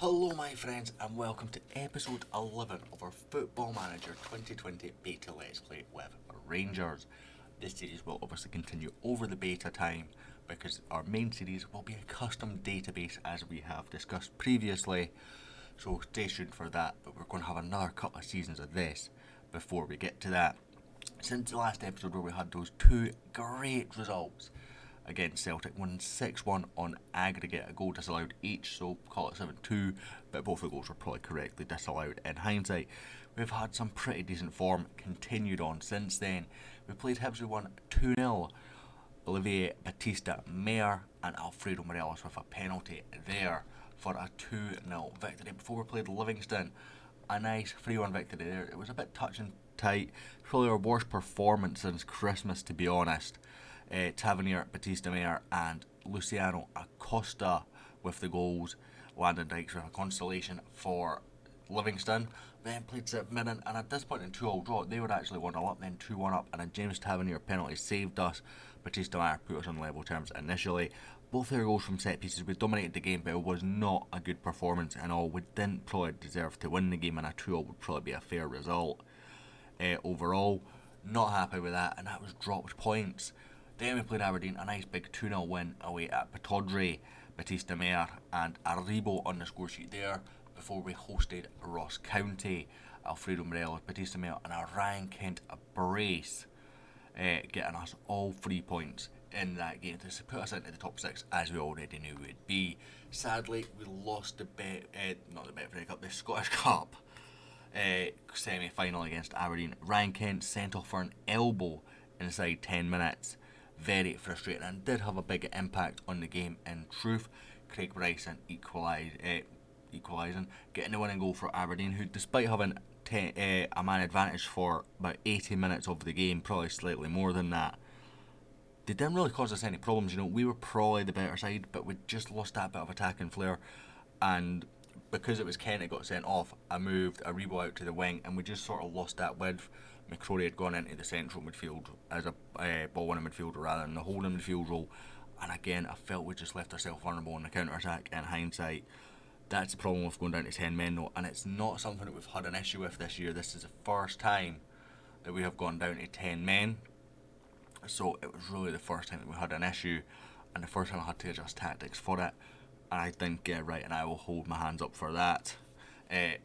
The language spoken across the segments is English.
Hello my friends and welcome to episode 11 of our Football Manager 2020 Beta Let's Play with Rangers. This series will obviously continue over the beta time because our main series will be a custom database as we have discussed previously. So stay tuned for that, but we're going to have another couple of seasons of this before we get to that. Since the last episode where we had those two great results against Celtic, won 6-1 on aggregate, a goal disallowed each, so call it 7-2, but both the goals were probably correctly disallowed in hindsight. We've had some pretty decent form continued on since then. We played Hibs, we won 2-0. Olivier Batista-Mayer and Alfredo Morelos with a penalty there for a 2-0 victory. Before we played Livingston, a nice 3-1 victory there. It was a bit touch and tight, probably our worst performance since Christmas, to be honest. Tavernier, Batista-Mayer and Luciano Acosta with the goals. Landon Dykes with a consolation for Livingston. Then played St Mirren, and at this point in 2-2 draw, they were actually 1-0 up, then 2-1 up, and a James Tavernier penalty saved us. Batista-Mayer put us on level terms initially. Both their goals from set pieces. We dominated the game, but it was not a good performance in all. We didn't probably deserve to win the game, and a 2-0 would probably be a fair result. Overall, not happy with that, and that was dropped points. Then we played Aberdeen, a nice big 2-0 win away at Pittodrie. Batista-Mayer and Aribo on the score sheet there before we hosted Ross County. Alfredo Morelos, Batista-Mayer and a Ryan Kent brace, getting us all 3 points in that game to put us into the top 6 as we already knew we would be. Sadly, we lost the the Scottish Cup semi-final against Aberdeen. Ryan Kent sent off for an elbow inside 10 minutes. Very frustrating and did have a big impact on the game in truth. Craig Bryson equalising, getting the winning goal for Aberdeen, who despite having a man advantage for about 80 minutes of the game, probably slightly more than that, they didn't really cause us any problems. We were probably the better side, but we just lost that bit of attacking flair, and because it was Kent that got sent off, I moved Aribo out to the wing and we just sort of lost that width. McCrory had gone into the central midfield as a ball-winning midfielder rather than the holding midfield role, and again I felt we just left ourselves vulnerable in the counter-attack in hindsight. That's the problem with going down to 10 men though, and it's not something that we've had an issue with this year. This is the first time that we have gone down to 10 men, so it was really the first time that we had an issue and the first time I had to adjust tactics for it, and I didn't get it right, and I will hold my hands up for that.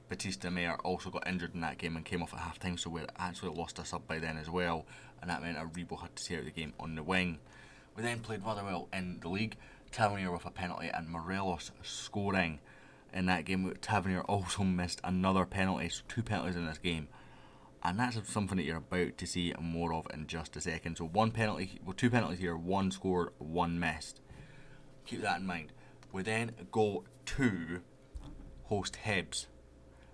Batista-Mayer also got injured in that game and came off at half time, so we actually lost a sub by then as well, and that meant Aribo had to stay out the game on the wing. We then played rather well in the league. Tavernier with a penalty and Morelos scoring in that game. Tavernier also missed another penalty, so 2 penalties in this game, and that's something that you're about to see more of in just a second. So 2 penalties here, 1 scored, 1 missed. Keep that in mind. We then go to host Hibs.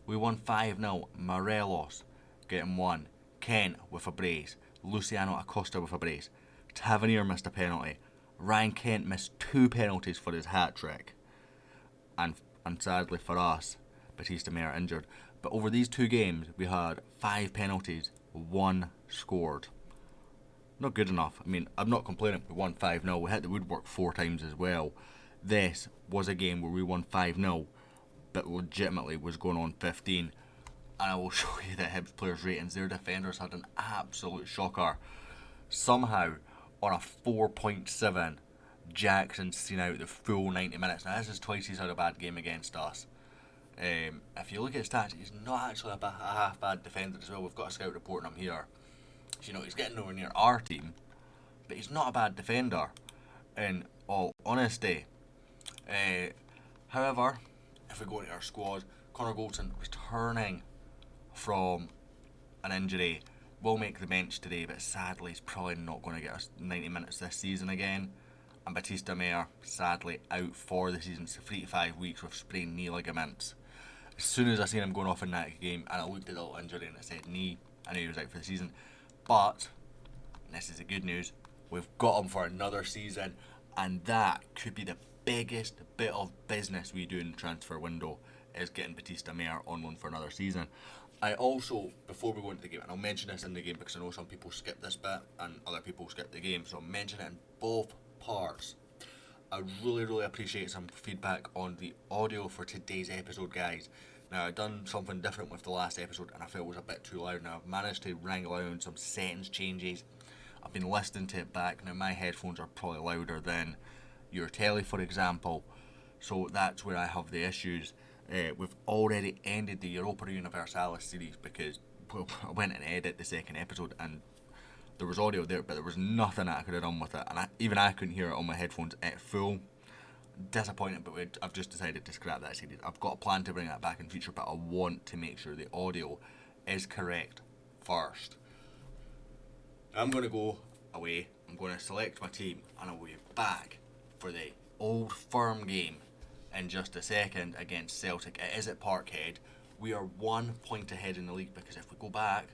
We won 5-0. Morelos getting 1. Kent with a brace. Luciano Acosta with a brace. Tavernier missed a penalty. Ryan Kent missed 2 penalties for his hat-trick. And sadly for us, Batista-Mayer injured. But over these 2 games, we had 5 penalties, 1 scored. Not good enough. I mean, I'm not complaining. We won 5-0. We hit the woodwork 4 times as well. This was a game where we won 5-0. But legitimately was going on 15, and I will show you the Hibs players' ratings. Their defenders had an absolute shocker. Somehow, on a 4.7, Jackson's seen out the full 90 minutes. Now, this is twice he's had a bad game against us. If you look at his stats, he's not actually a half bad defender as well. We've got a scout reporting him here. So, he's getting nowhere near our team, but he's not a bad defender, in all honesty. However, if we go into our squad, Connor Goldson returning from an injury will make the bench today, but sadly he's probably not going to get us 90 minutes this season again. And Batista-Mayer sadly out for the season, so 3 to 5 weeks with sprained knee ligaments. As soon as I seen him going off in that game and I looked at the little injury and it said knee, I knew he was out for the season. But, and this is the good news, we've got him for another season, and that could be the biggest bit of business we do in the transfer window, is getting Batista-Mayer on loan for another season. I also, before we go into the game, and I'll mention this in the game because I know some people skip this bit and other people skip the game, so I'll mention it in both parts. I really appreciate some feedback on the audio for today's episode, guys. Now, I've done something different with the last episode and I felt it was a bit too loud. Now, I've managed to wrangle out some settings changes. I've been listening to it back. Now, my headphones are probably louder than your telly, for example. So that's where I have the issues. We've already ended the Europa Universalis series because I went and edited the second episode and there was audio there, but there was nothing that I could have done with it. And even I couldn't hear it on my headphones at full. Disappointed, but I've just decided to scrap that series. I've got a plan to bring that back in future, but I want to make sure the audio is correct first. I'm going to go away, I'm going to select my team, and I'll be back for the Old Firm game in just a second against Celtic. It is at Parkhead. We are 1 point ahead in the league because if we go back,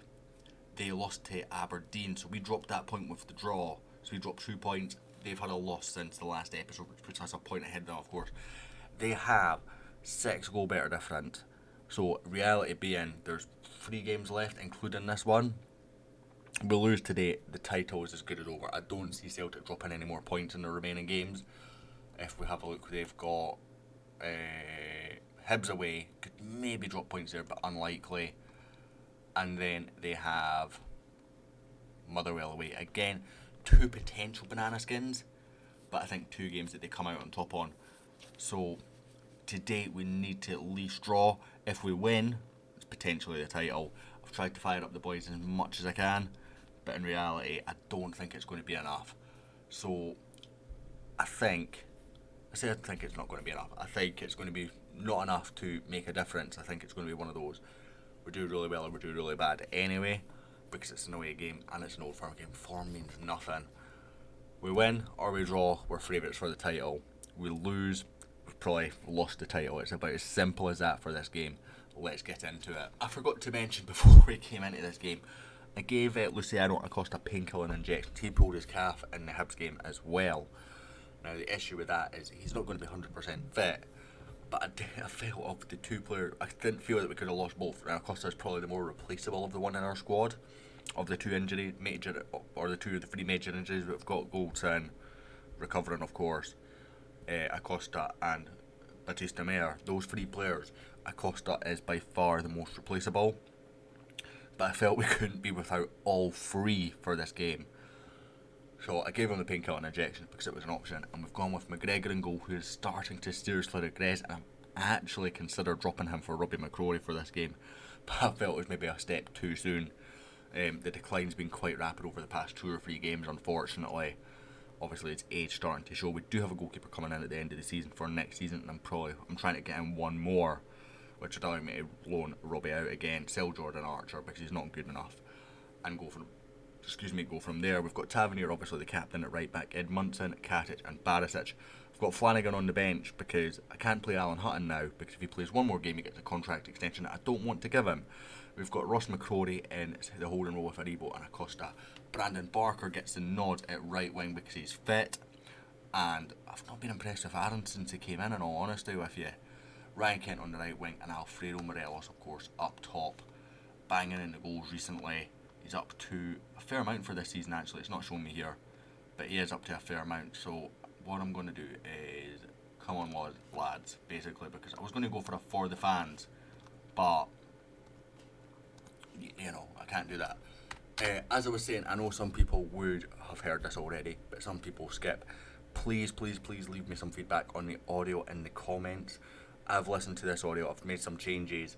they lost to Aberdeen, so we dropped that point with the draw. So we dropped 2 points. They've had a loss since the last episode, which puts us a point ahead now, of course. They have 6 goal better difference. So reality being, there's 3 games left, including this one. We lose today, the title is as good as over. I don't see Celtic dropping any more points in the remaining games. If we have a look, they've got Hibs away, could maybe drop points there, but unlikely. And then they have Motherwell away. Again, 2 potential banana skins, but I think 2 games that they come out on top on. So today we need to at least draw. If we win, it's potentially the title. I've tried to fire up the boys as much as I can, but in reality I don't think it's going to be enough. So I think it's not going to be enough. I think it's going to be not enough to make a difference. I think it's going to be one of those, we do really well or we do really bad anyway, because it's an away game and it's an Old Firm game. Form means nothing. We win or we draw, we're favourites for the title. We lose, we've probably lost the title. It's about as simple as that for this game. Let's get into it. I forgot to mention before we came into this game, I gave Luciano Acosta a painkilling injection. He pulled his calf in the Hibs game as well. Now the issue with that is he's not going to be 100% fit, but I felt of the 2 players, I didn't feel that we could have lost both. Now Acosta is probably the more replaceable of the one in our squad. Of the 2 injury major, or the 3 major injuries we've got, Goldson recovering, of course, Acosta and Batista Meyer, those 3 players, Acosta is by far the most replaceable. But I felt we couldn't be without all 3 for this game. So I gave him the painkilling injection because it was an option, and we've gone with McGregor in goal, who is starting to seriously regress, and I actually considered dropping him for Robbie McCrory for this game, but I felt it was maybe a step too soon. The decline's been quite rapid over the past 2 or 3 games, unfortunately. Obviously it's age starting to show. We do have a goalkeeper coming in at the end of the season for next season, and I'm trying to get in one more, which would allow me to loan Robbie out again, sell Jordan Archer because he's not good enough, and go from there. We've got Tavernier, obviously the captain at right back, Edmundson, Katic and Barisic. I've got Flanagan on the bench because I can't play Alan Hutton now, because if he plays one more game he gets a contract extension that I don't want to give him. We've got Ross McCrory in the holding role with Aribo and Acosta. Brandon Barker gets the nod at right wing because he's fit, and I've not been impressed with Aaron since he came in all honesty with you. Ryan Kent on the right wing and Alfredo Morelos, of course, up top, banging in the goals recently. He's up to a fair amount for this season actually, it's not showing me here, but he is up to a fair amount. So what I'm going to do is, come on lads, basically, because I was going to go for the fans, but I can't do that. As I was saying, I know some people would have heard this already, but some people skip. Please leave me some feedback on the audio in the comments. I've listened to this audio, I've made some changes,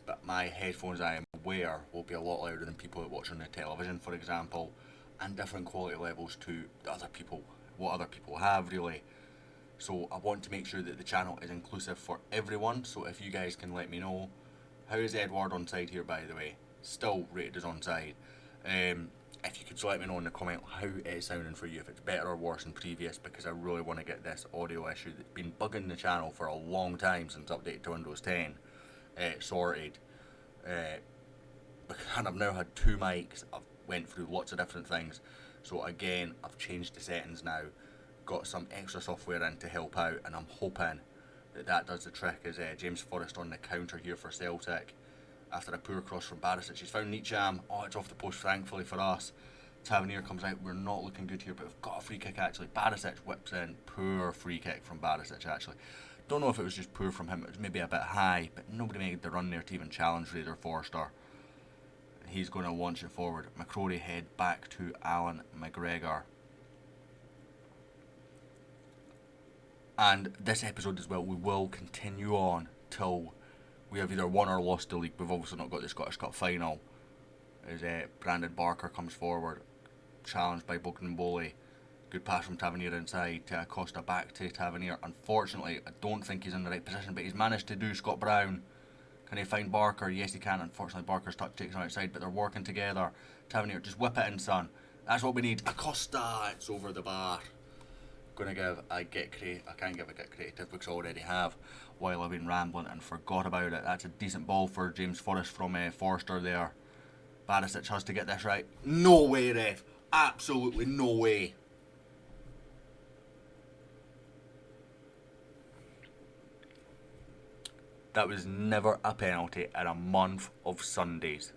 but my headphones, I am aware, will be a lot louder than people that watch on the television, for example, and different quality levels to what other people have, really. So I want to make sure that the channel is inclusive for everyone, so if you guys can let me know. How is Edward onside here, by the way? Still rated as onside. If you could let me know in the comment how it is sounding for you, if it's better or worse than previous, because I really want to get this audio issue that's been bugging the channel for a long time since updated to Windows 10 sorted. And I've now had 2 mics, I've went through lots of different things, so again I've changed the settings now, got some extra software in to help out, and I'm hoping that does the trick. As James Forrest on the counter here for Celtic after a poor cross from Barisic. He's found Nicham. Oh, it's off the post, thankfully for us. Tavernier comes out. We're not looking good here, but we've got a free kick actually. Barisic whips in. Poor free kick from Barisic actually. Don't know if it was just poor from him. It was maybe a bit high, but nobody made the run there to even challenge Fraser Forster. He's going to launch it forward. McCrory head back to Alan McGregor. And this episode as well, we will continue on till we have either won or lost the league. We've obviously not got the Scottish Cup final. As Brandon Barker comes forward, challenged by Bogdan Bowley. Good pass from Tavernier inside to Acosta, back to Tavernier. Unfortunately, I don't think he's in the right position, but he's managed to do Scott Brown. Can he find Barker? Yes, he can. Unfortunately, Barker's touch takes him outside, but they're working together. Tavernier, just whip it in, son. That's what we need. Acosta, it's over the bar. Gonna give a get creative. I can't give a get creative because I already have. While I've been rambling and forgot about it. That's a decent ball for James Forrest from Forster there. Barisic has to get this right. No way, ref. Absolutely no way. That was never a penalty in a month of Sundays.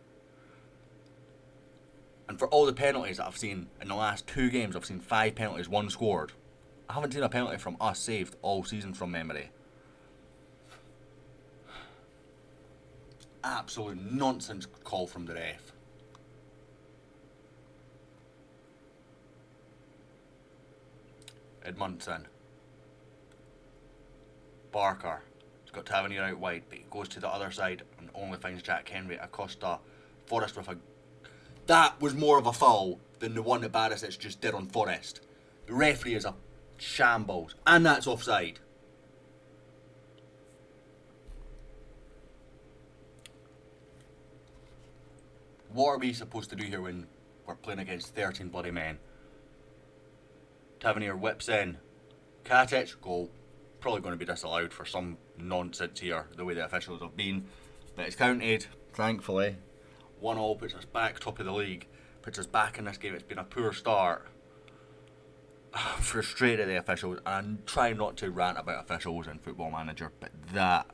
And for all the penalties that I've seen in the last 2 games, I've seen 5 penalties, 1 scored. I haven't seen a penalty from us saved all season from memory. Absolute nonsense call from the ref. Edmundson. Barker. He's got Tavernier out wide, but he goes to the other side and only finds Jack Henry. Acosta. Forrest with a... That was more of a foul than the one that Barisic just did on Forrest. The referee is a shambles. And that's offside. What are we supposed to do here when we're playing against 13 bloody men? Tavernier whips in. Katic, goal. Probably going to be disallowed for some nonsense here, the way the officials have been. But it's counted, thankfully. 1-1 puts us back top of the league. Puts us back in this game. It's been a poor start. I'm frustrated at the officials, and I'm trying not to rant about officials and Football Manager, but that...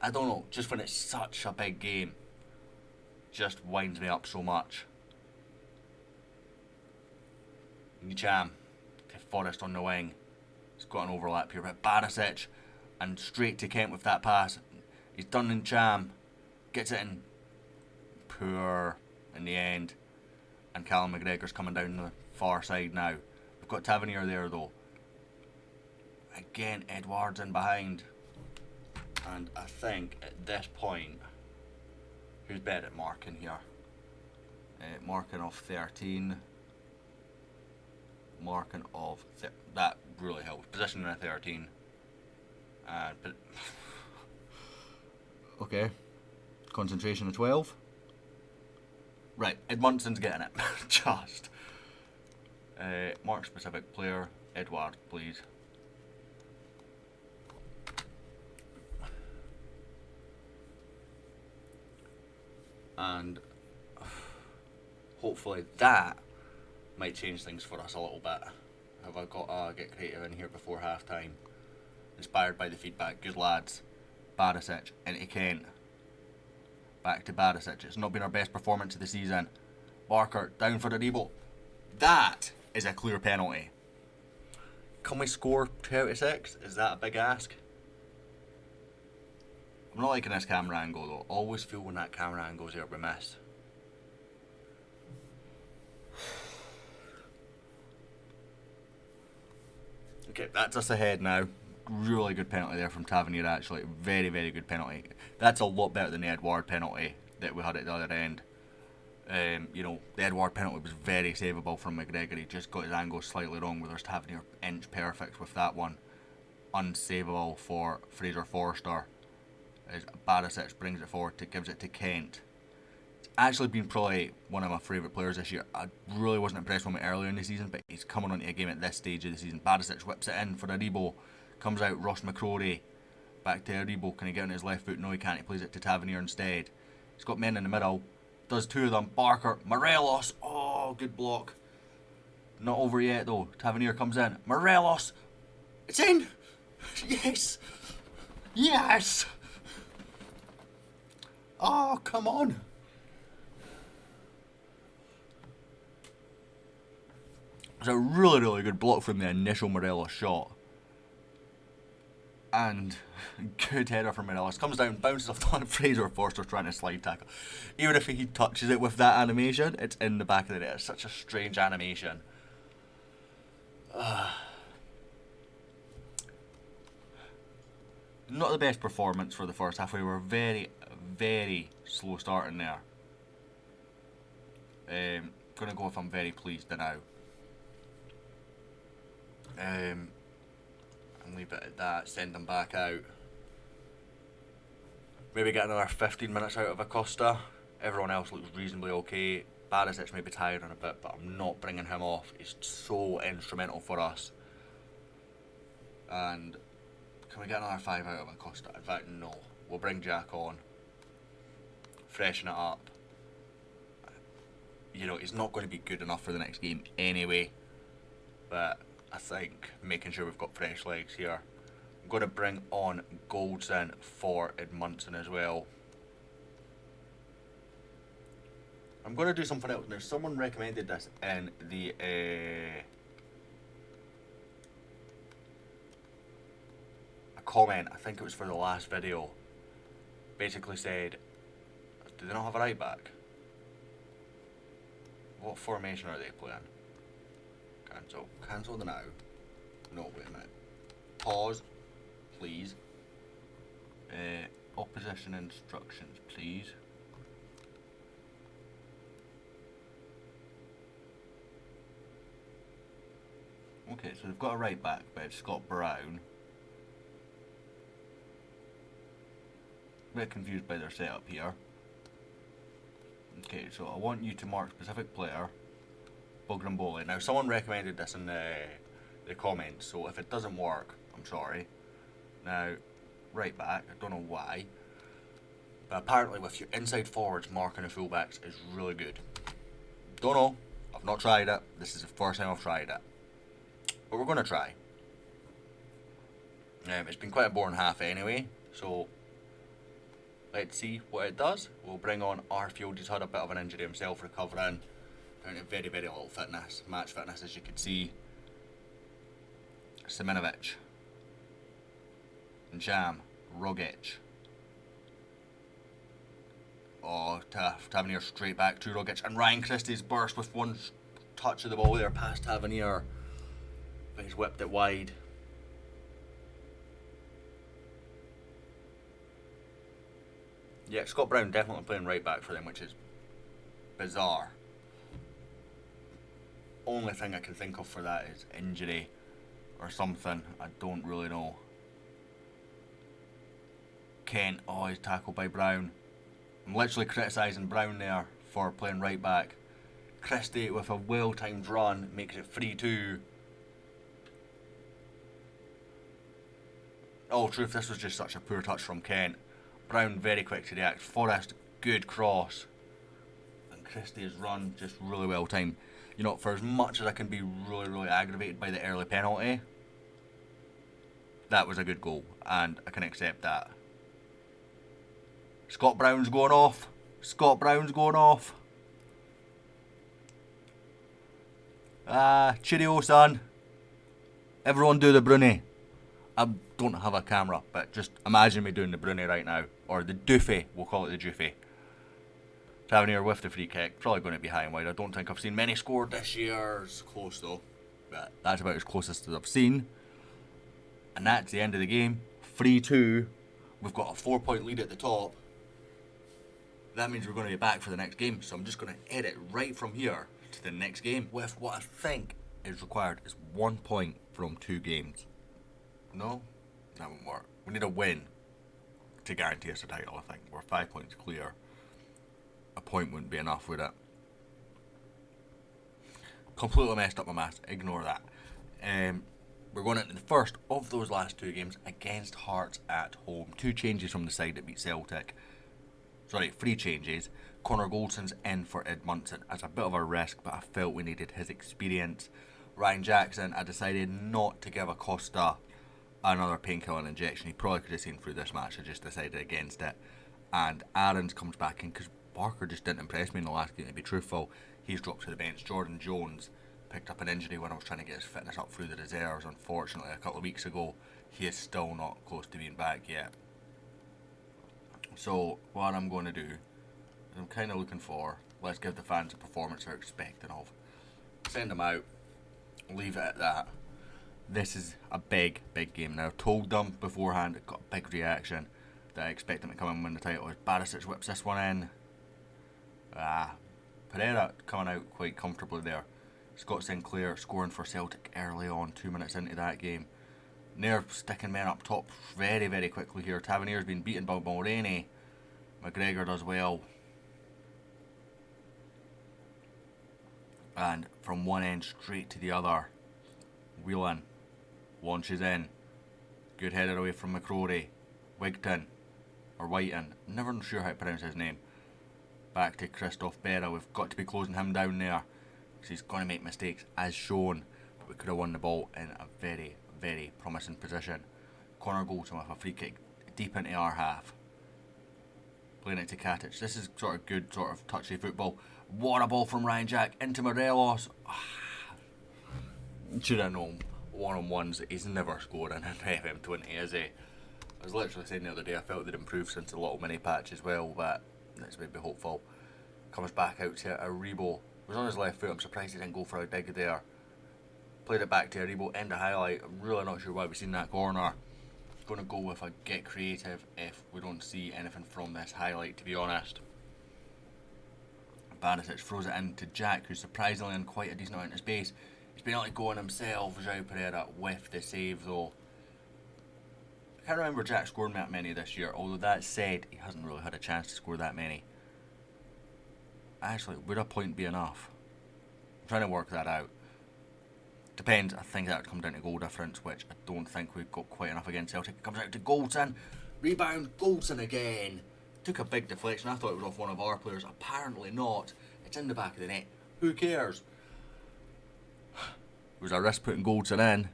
I don't know, just when it's such a big game, just winds me up so much. Nicham to Forrest on the wing. He's got an overlap here, but Barisic, and straight to Kent with that pass. He's done in Cham, gets it in. Poor in the end. And Callum McGregor's coming down the far side now. We've got Tavernier there though. Again, Edwards in behind. And I think at this point, who's better at marking here? Marking of 13. Marking of... that really helps. Position in a 13. But okay. Concentration of 12. Right, Edmundson's getting it. Just. Mark specific player. Edward, please. And hopefully that might change things for us a little bit. Have I got a get creative in here before half time? Inspired by the feedback, good lads. Barisic into Kent. Back to Barisic. It's not been our best performance of the season. Barker down for the reboot. That is a clear penalty. Can we score 2 out of 6? Is that a big ask? I'm not liking this camera angle though. Always feel when that camera angle's here we miss. Okay, that's us ahead now. Really good penalty there from Tavernier actually. Very, very good penalty. That's a lot better than the Edward penalty that we had at the other end. You know, the Edward penalty was very savable from McGregor. He just got his angle slightly wrong, whereas Tavernier inch perfect with that one. Unsavable for Fraser Forster. As Barisic brings it forward, gives it to Kent. It's actually been probably one of my favourite players this year. I really wasn't impressed with him earlier in the season, but he's coming onto a game at this stage of the season. Barisic whips it in for Aribo. Comes out, Ross McCrory. Back to Aribo. Can he get on his left foot? No, he can't. He plays it to Tavernier instead. He's got men in the middle. Does 2 of them. Barker. Morelos. Oh, good block. Not over yet, though. Tavernier comes in. Morelos. It's in. Yes. Yes. Oh, come on. It's a really, really good block from the initial Morelos shot. And good header from Morelos. Comes down, bounces off on Fraser Forster trying to slide tackle. Even if he touches it with that animation, it's in the back of the net. It's such a strange animation. Not the best performance for the first half. We were very, very slow starting there. Gonna go if I'm very pleased now. And leave it at that, send them back out. Maybe get another 15 minutes out of Acosta. Everyone else looks reasonably okay. Barisic may be tired on a bit, but I'm not bringing him off. He's so instrumental for us. And can we get another 5 out of Acosta? In fact, no. We'll bring Jack on. Freshen it up. You know, he's not going to be good enough for the next game anyway. But I think making sure we've got fresh legs here. I'm going to bring on Goldson for Edmundson as well. I'm going to do something else. Now, someone recommended this in the a comment. I think it was for the last video. Basically said, do they not have a right back? What formation are they playing? Cancel the now. No, wait a minute. Pause, please. Opposition instructions, please. Okay, so they've got a right back, but it's Scott Brown. A bit confused by their setup here. Okay, so I want you to mark specific player. Bogdan. Now, someone recommended this in the comments, so if it doesn't work, I'm sorry. Now, right back, I don't know why, but apparently with your inside forwards marking the fullbacks is really good. Don't know, I've not tried it. This is the first time I've tried it, but we're going to try. It's been quite a boring half anyway, so let's see what it does. We'll bring on Arfield. He's had a bit of an injury himself, recovering. Down to very, very little fitness, match fitness as you can see. Seminovic, Jam, Rogic. Oh, Tavernier straight back to Rogic, and Ryan Christie's burst with one touch of the ball there past Tavernier, but he's whipped it wide. Yeah, Scott Brown definitely playing right back for them, which is bizarre. Only thing I can think of for that is injury or something. I don't really know. Kent, oh, he's tackled by Brown. I'm literally criticising Brown there for playing right back. Christie with a well-timed run makes it 3-2. Oh, truth, this was just such a poor touch from Kent. Brown very quick to react. Forrest, good cross. And Christie's run just really well timed. You know, for as much as I can be really, really aggravated by the early penalty, that was a good goal, and I can accept that. Scott Brown's going off. Scott Brown's going off. Cheerio, son. Everyone do the Bruni. I don't have a camera, but just imagine me doing the Bruni right now. Or the Doofy, we'll call it the Doofy. Tavernier with the free kick, probably going to be high and wide. I don't think I've seen many scored this year. It's close though, but that's about as closest as I've seen. And that's the end of the game. 3-2. We've got a 4-point lead at the top. That means we're going to be back for the next game. So I'm just going to edit right from here to the next game with what I think is required is 1 point from 2 games. No, that won't work. We need a win to guarantee us a title, I think. We're 5 points clear. A point wouldn't be enough, would it? Completely messed up my maths. Ignore that. We're going into the first of those last 2 games against Hearts at home. 2 changes from the side that beat Celtic. Sorry, 3 changes. Connor Goldson's in for Edmundson as a bit of a risk, but I felt we needed his experience. Ryan Jackson, I decided not to give Acosta another painkiller injection. He probably could have seen through this match. I just decided against it. And Aarons comes back in because Barker just didn't impress me in the last game, to be truthful. He's dropped to the bench. Jordan Jones picked up an injury when I was trying to get his fitness up through the reserves. Unfortunately, a couple of weeks ago, he is still not close to being back yet. So what I'm going to do is I'm kind of looking for, let's give the fans a performance they're expecting of. Send them out, leave it at that. This is a big, big game. Now, I've told them beforehand, it got a big reaction, that I expect them to come and win the title. As Barisic whips this one in. Pereira coming out quite comfortably there. Scott Sinclair scoring for Celtic early on, 2 minutes into that game. Nair sticking men up top very, very quickly here. Tavernier's been beaten by Mulroney. McGregor does well. And from one end straight to the other. Whelan launches in. Good header away from McCrory. Wigton. Or Whiten. Never sure how to pronounce his name. Back to Christoph Berra. We've got to be closing him down there, because he's going to make mistakes as shown. But we could have won the ball in a very, very promising position. Connor Goldson with a free kick deep into our half. Playing it to Katic. This is sort of good, sort of touchy football. What a ball from Ryan Jack into Morelos. Should have known one-on-ones that he's never scored in an FM20, is he? I was literally saying the other day I felt they'd improved since the little mini patch as well, but let's maybe hopeful. Comes back out to Aribo. Was on his left foot. I'm surprised he didn't go for a dig there. Played it back to Aribo. End of highlight. I'm really not sure why we've seen that corner. Going to go with a get creative if we don't see anything from this highlight, to be honest. Barisic throws it in to Jack, who's surprisingly in quite a decent amount of space. He's been able to go on himself, João Pereira, with the save though. I can't remember Jack scoring that many this year, although that said, he hasn't really had a chance to score that many. Actually, would a point be enough? I'm trying to work that out. Depends, I think that would come down to goal difference, which I don't think we've got quite enough against Celtic. It comes out to Goldson. Rebound, Goldson again. Took a big deflection. I thought it was off one of our players. Apparently not. It's in the back of the net. Who cares? It was a risk putting Goldson in,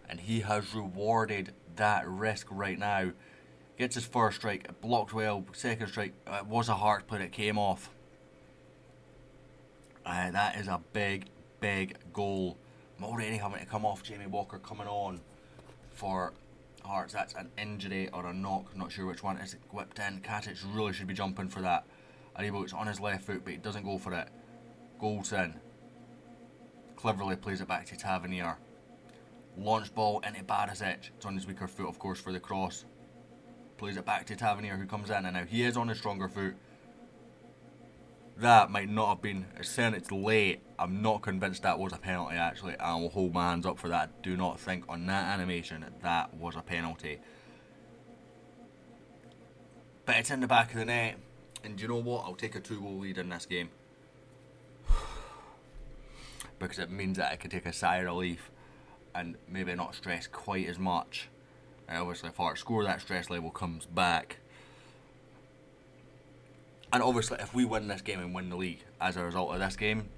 and he has rewarded that risk right now. Gets his first strike, it blocked well. Second strike, it was a Hearts player, it came off. That is a big, big goal. I'm already having to come off. Jamie Walker coming on for Hearts. That's an injury or a knock, not sure which one. Is it whipped in? Katic really should be jumping for that. Aribo, it's on his left foot, but he doesn't go for it. Goldson cleverly plays it back to Tavernier. Launch ball into Barisic. It's on his weaker foot, of course, for the cross. Plays it back to Tavernier, who comes in, and now he is on his stronger foot. That might not have been, it's saying it's late. I'm not convinced that was a penalty actually. I will hold my hands up for that. Do not think on that animation that was a penalty. But it's in the back of the net. And do you know what? I'll take a 2-goal lead in this game. Because it means that I can take a sigh of relief and maybe not stress quite as much. And obviously if Hearts score, that stress level comes back. And obviously, if we win this game and win the league as a result of this game,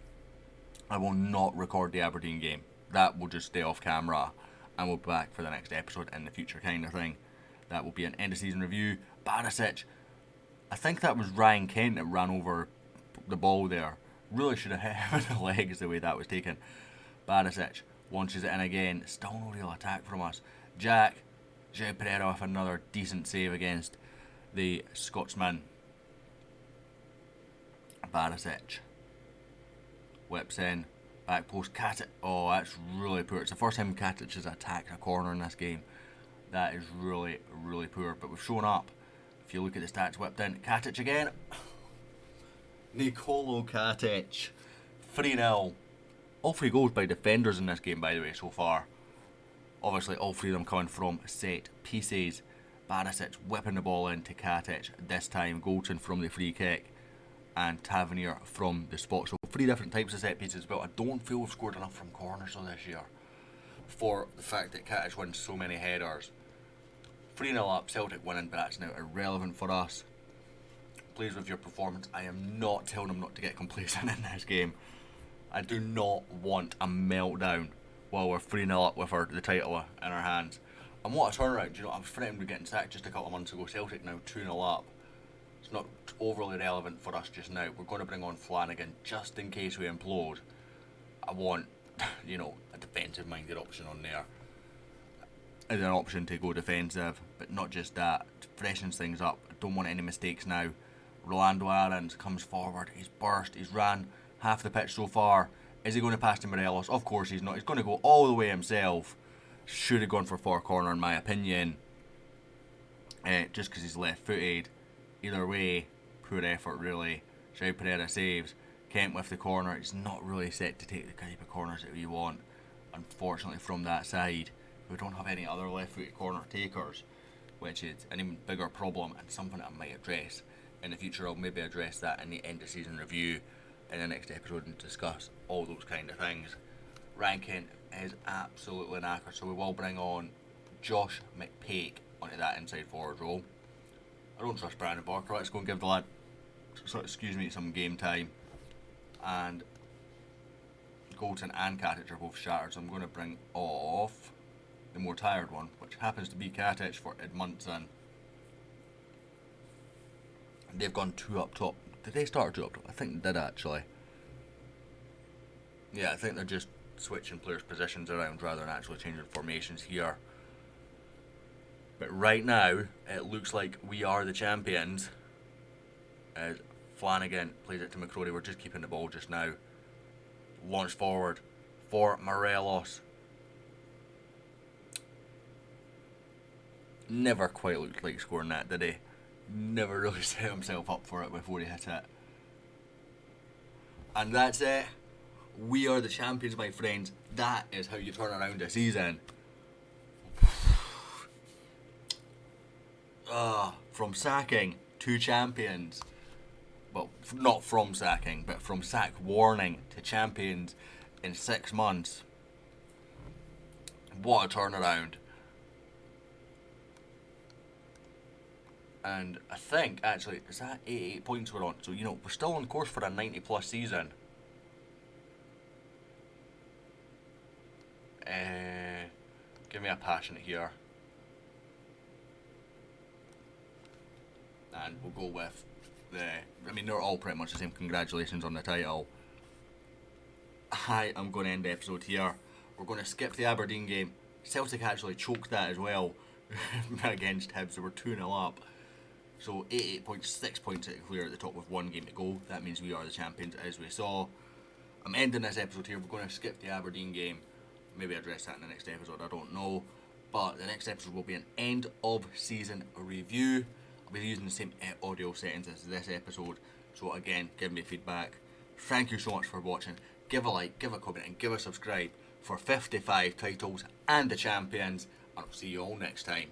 I will not record the Aberdeen game. That will just stay off camera, and we'll be back for the next episode in the future, kind of thing. That will be an end of season review. Barisic, I think that was Ryan Kent that ran over the ball there. Really should have hit him in the legs the way that was taken. Barisic launches it in again. Still no real attack from us. Jack, João Pereira with another decent save against the Scotsman. Barisic whips in, back post, Katic. Oh, that's really poor. It's the first time Katic has attacked a corner in this game. That is really, really poor. But we've shown up. If you look at the stats, whipped in, Katic again. Nicolo Katic, 3-0. All 3 goals by defenders in this game, by the way, so far. Obviously, all 3 of them coming from set pieces. Barisic whipping the ball into Katic. This time, Goldson from the free kick. And Tavernier from the spot. So 3 different types of set pieces, but I don't feel we've scored enough from corners though this year for the fact that Katic wins so many headers. 3-0 up, Celtic winning, but that's now irrelevant for us. Pleased with your performance. I am not telling them not to get complacent in this game. I do not want a meltdown while we're 3-0 up with the title in our hands. And what a turnaround. You know, I was threatened with getting sacked just a couple of months ago. Celtic now 2-0 up. It's not overly relevant for us just now. We're going to bring on Flanagan just in case we implode. I want a defensive minded option on there as an option to go defensive, but not just that, it freshens things up. I don't want any mistakes now. Rolando Aarons comes forward, he's burst, he's ran half the pitch so far. Is he going to pass to Morelos? Of course he's not. He's going to go all the way himself. Should have gone for far corner in my opinion, just because he's left footed. Either way, poor effort really. João Pereira saves. Kent with the corner. He's not really set to take the type of corners that we want, unfortunately, from that side. We don't have any other left-footed corner takers, which is an even bigger problem and something that I might address in the future. I'll maybe address that in the end of season review in the next episode and discuss all those kind of things. Rankin is absolutely knackered, so we will bring on Josh McPake onto that inside forward role. I don't trust Brandon Barker. Let's go and give the lad, some game time. And Goldson and Katic are both shattered, so I'm going to bring off the more tired one, which happens to be Katic for Edmundson. They've gone 2 up top. Did they start 2 up top? I think they did actually. Yeah, I think they're just switching players' positions around rather than actually changing formations here. But right now, it looks like we are the champions. As Flanagan plays it to McCrory. We're just keeping the ball just now. Launch forward for Morelos. Never quite looked like scoring that, did he? Never really set himself up for it before he hit it. And that's it. We are the champions, my friends. That is how you turn around a season. From sacking to champions. Well, not from sacking, but from sack warning to champions in 6 months. What a turnaround. And I think, actually, is that 88 points we're on? So, we're still on course for a 90 plus season. Give me a passionate here. And we'll go with they're all pretty much the same. Congratulations on the title. I am going to end the episode here. We're going to skip the Aberdeen game. Celtic actually choked that as well against Hibs. They were 2-0 up. So 88 points, 6 points out clear at the top with 1 game to go. That means we are the champions, as we saw. I'm ending this episode here. We're going to skip the Aberdeen game. Maybe address that in the next episode, I don't know. But the next episode will be an end of season review. I'll be using the same audio settings as this episode. So again, give me feedback. Thank you so much for watching. Give a like, give a comment and give a subscribe for 55 titles and the champions. And I'll see you all next time.